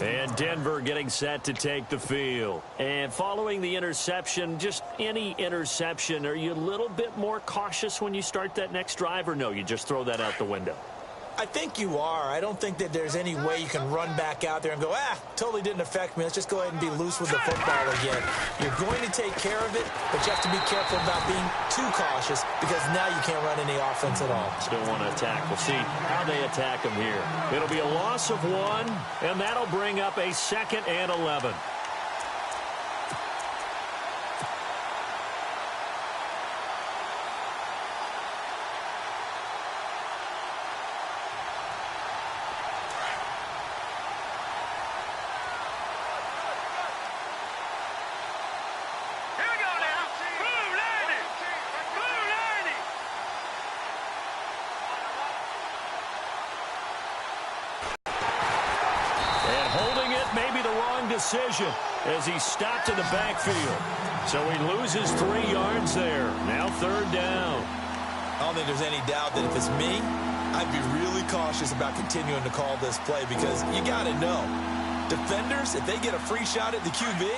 B: And Denver getting set to take the field. And following the interception, just any interception, are you a little bit more cautious when you start that next drive, or no, you just throw that out the window?
C: I think you are. I don't think that there's any way you can run back out there and go, totally didn't affect me. Let's just go ahead and be loose with the football again. You're going to take care of it, but you have to be careful about being too cautious because now you can't run any offense at all.
B: Still want to attack. We'll see how they attack them here. It'll be a loss of 1, and that'll bring up a 2nd and 11. Decision as he stopped in the backfield. So he loses 3 yards there. Now 3rd down.
C: I don't think there's any doubt that if it's me, I'd be really cautious about continuing to call this play because you got to know, defenders, if they get a free shot at the QB,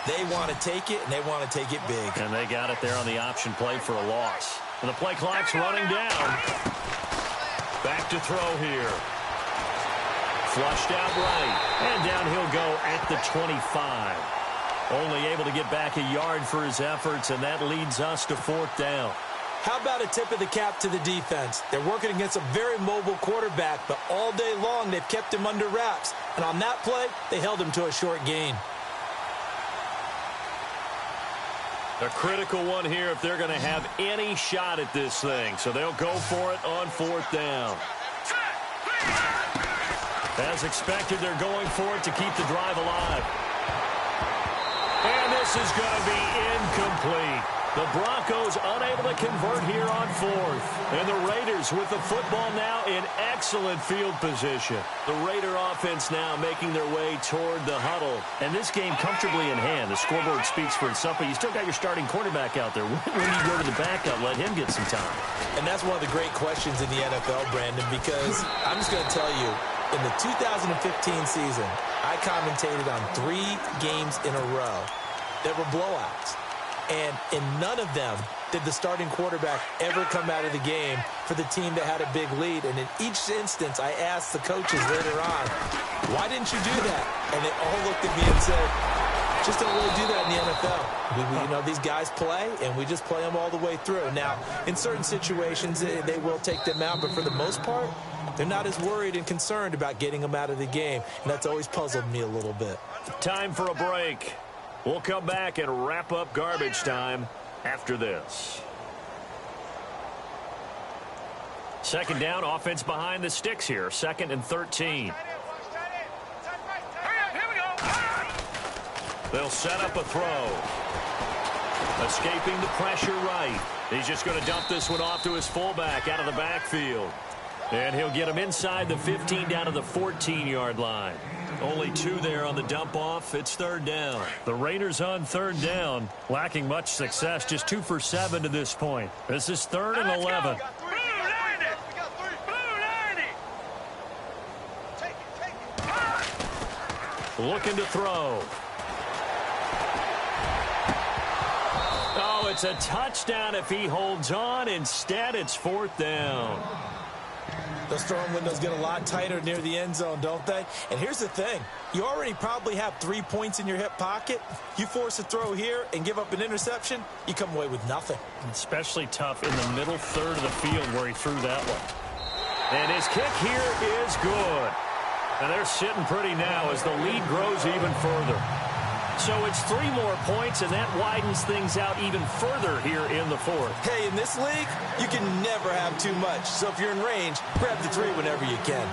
C: they want to take it, and they want to take it big.
B: And they got it there on the option play for a loss. And the play clock's running down. Back to throw here. Flushed out right, and down he'll go at the 25. Only able to get back a yard for his efforts, and that leads us to 4th down.
C: How about a tip of the cap to the defense? They're working against a very mobile quarterback, but all day long they've kept him under wraps. And on that play, they held him to a short gain.
B: A critical one here if they're going to have any shot at this thing. So they'll go for it on 4th down. As expected, they're going for it to keep the drive alive. And this is going to be incomplete. The Broncos unable to convert here on 4th. And the Raiders with the football now in excellent field position. The Raider offense now making their way toward the huddle. And this game comfortably in hand. The scoreboard speaks for itself, but you still got your starting quarterback out there. When you go to the backup, let him get some time.
C: And that's one of the great questions in the NFL, Brandon, because I'm just going to tell you, in the 2015 season, I commentated on 3 games in a row that were blowouts. And in none of them did the starting quarterback ever come out of the game for the team that had a big lead. And in each instance, I asked the coaches later on, why didn't you do that? And they all looked at me and said, just don't really do that in the NFL. You know, these guys play, and we just play them all the way through. Now, in certain situations, they will take them out, but for the most part, they're not as worried and concerned about getting them out of the game. And that's always puzzled me a little bit.
B: Time for a break. We'll come back and wrap up garbage time after this. 2nd down, offense behind the sticks here. 2nd and 13. They'll set up a throw. Escaping the pressure right. He's just going to dump this one off to his fullback out of the backfield. And he'll get him inside the 15 down to the 14-yard line. Only 2 there on the dump off. It's 3rd down. The Raiders on 3rd down, lacking much success, just 2 for 7 to this point. This is 3rd and 11. Looking to throw. Oh, it's a touchdown if he holds on. Instead, it's 4th down.
C: Those throwing windows get a lot tighter near the end zone, don't they? And here's the thing. You already probably have 3 points in your hip pocket. You force a throw here and give up an interception, you come away with nothing.
B: Especially tough in the middle third of the field where he threw that one. And his kick here is good. And they're sitting pretty now as the lead grows even further. So it's 3 more points, and that widens things out even further here in the fourth.
C: Hey, in this league, you can never have too much. So if you're in range, grab the 3 whenever you can.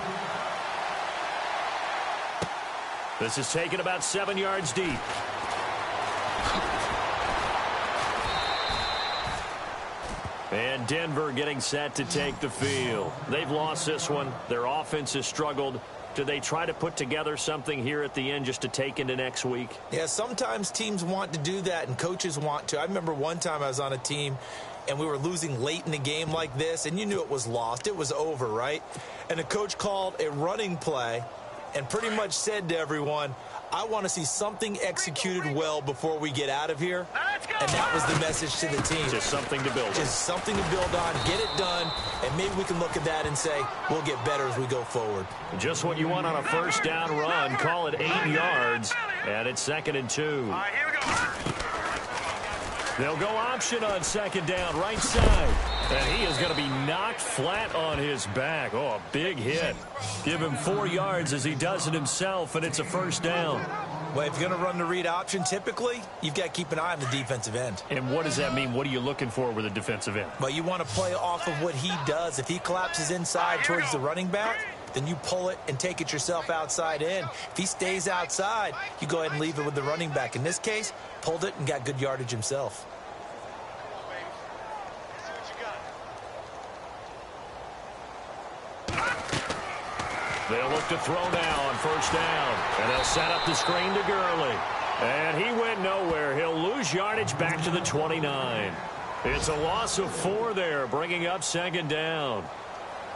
B: This is taken about 7 yards deep. And Denver getting set to take the field. They've lost this one. Their offense has struggled. Do they try to put together something here at the end just to take into next week?
C: Yeah, sometimes teams want to do that and coaches want to. I remember one time I was on a team and we were losing late in the game like this, and you knew it was lost. It was over, right? And the coach called a running play and pretty much said to everyone, I want to see something executed well before we get out of here. And that was the message to the team.
B: Just something to build on.
C: Just something to build on, get it done, and maybe we can look at that and say, we'll get better as we go forward.
B: Just what you want on a first down run. Call it 8 yards, and it's 2nd and 2.
D: All right, here we go.
B: They'll go option on 2nd down, right side. And he is going to be knocked flat on his back. Oh, a big hit. Give him 4 yards as he does it himself, and it's a first down.
C: Well, if you're going to run the read option, typically, you've got to keep an eye on the defensive end.
B: And what does that mean? What are you looking for with a defensive end?
C: Well, you want to play off of what he does. If he collapses inside towards the running back, then you pull it and take it yourself outside in. If he stays outside, you go ahead and leave it with the running back. In this case, pulled it and got good yardage himself.
B: They'll look to throw now on first down. And they'll set up the screen to Gurley. And he went nowhere. He'll lose yardage back to the 29. It's a loss of 4 there, bringing up 2nd down.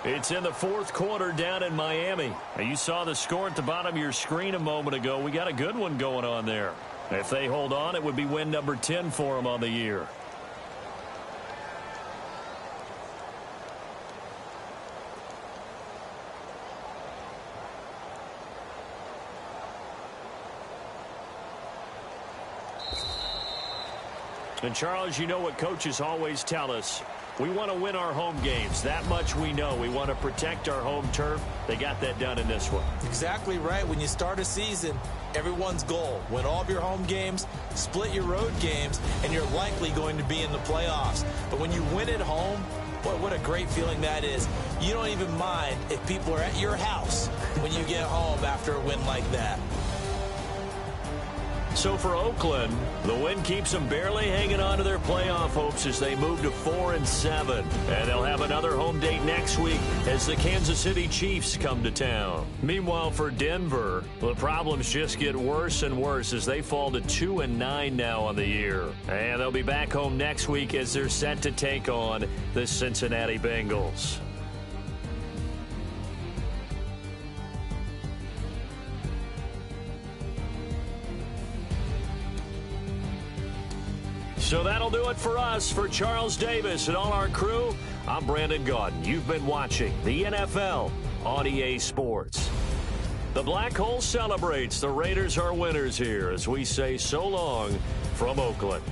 B: It's in the 4th quarter down in Miami. Now, you saw the score at the bottom of your screen a moment ago. We got a good one going on there. If they hold on, it would be win number 10 for them on the year. And, Charles, you know what coaches always tell us. We want to win our home games. That much we know. We want to protect our home turf. They got that done in this one.
C: Exactly right. When you start a season, everyone's goal, win all of your home games, split your road games, and you're likely going to be in the playoffs. But when you win at home, boy, what a great feeling that is. You don't even mind if people are at your house when you get home after a win like that.
B: So for Oakland, the win keeps them barely hanging on to their playoff hopes as they move to 4-7. And they'll have another home date next week as the Kansas City Chiefs come to town. Meanwhile, for Denver, the problems just get worse and worse as they fall to 2-9 now on the year. And they'll be back home next week as they're set to take on the Cincinnati Bengals. So that'll do it for us. For Charles Davis and all our crew, I'm Brandon Gaudin. You've been watching the NFL on EA Sports. The Black Hole celebrates. The Raiders are winners here as we say so long from Oakland.